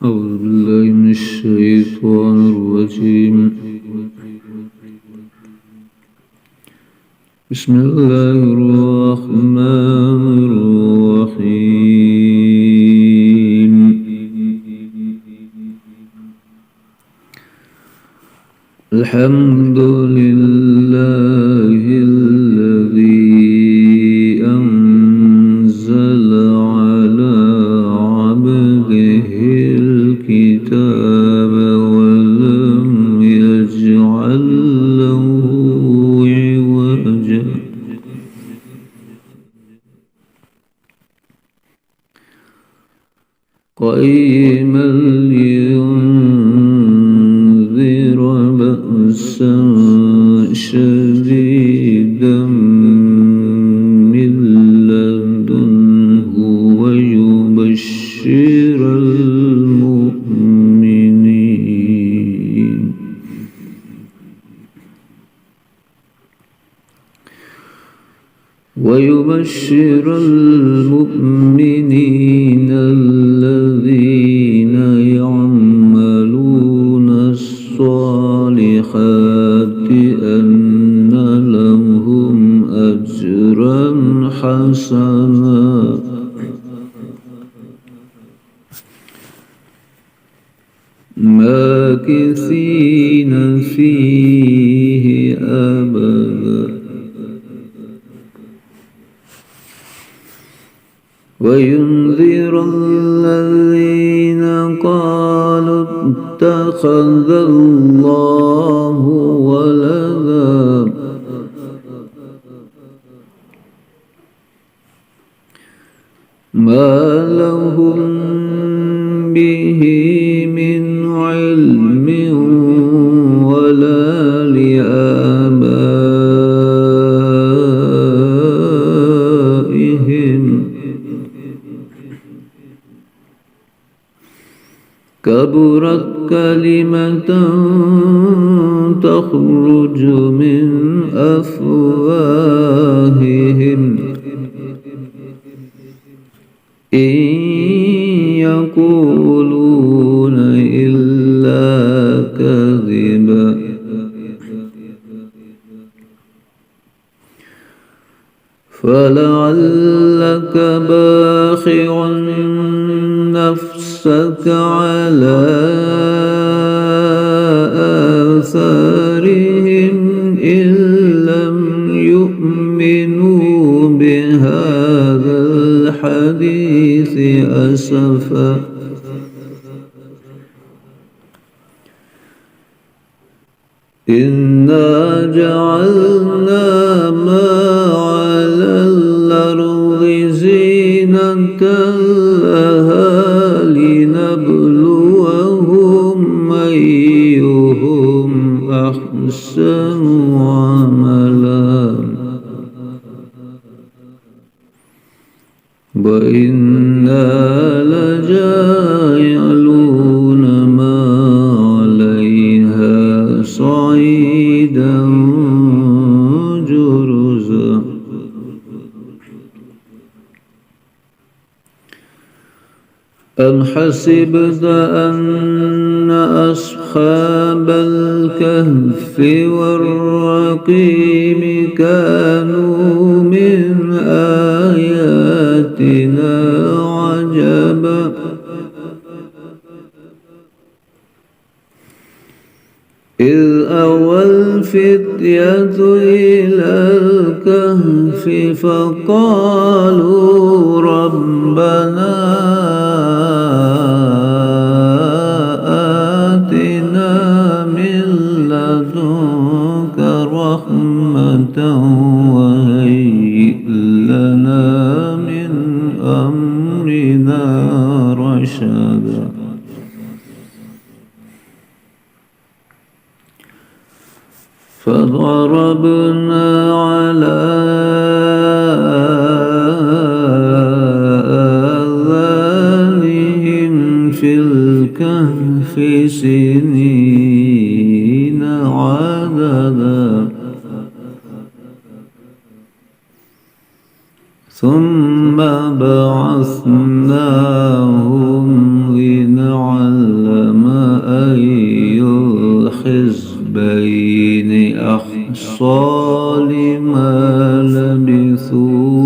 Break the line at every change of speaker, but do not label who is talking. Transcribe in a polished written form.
أعوذ بالله من الشيطان الرجيم. بسم الله الرحمن الرحيم. الحمد لله الذي أنزل على عبده الكتاب ولم يجعل له عوجا قيما لينذر بأسا شديدا من لدنه ويبشر المؤمنين الذين يعملون الصالحات أن لهم أجرا حسنا ماكثين فيه أبدا وينذر الذين قالوا اتخذ الله ولدا ما لهم به من علم ولا لآبائهم كبرت كلمة تخرج من أفواههم إن يقولون إلا كذبا فلعلك باخع نفسك على آثارهم إن لم يؤمنوا بهذا الحديث أسفا إنا جعلنا ما على الأرض زينة لها لنبلوهم أيهم أحسن عملا وإنا لجاعلون ما عليها صعيدا جرزا أم حسبت أن أصحاب الكهف والرقيم كانوا من آياتنا عجبا إذ أوى الفتية إلى الكهف فقالوا ربنا آتنا من لدنك رحمة وهيئ لنا من أمرنا رشدا فضربنا على آذانهم في الكهف سنين عددا ثم بعثناهم لنعلم علم أي الحزبين أحصى لما لبثوا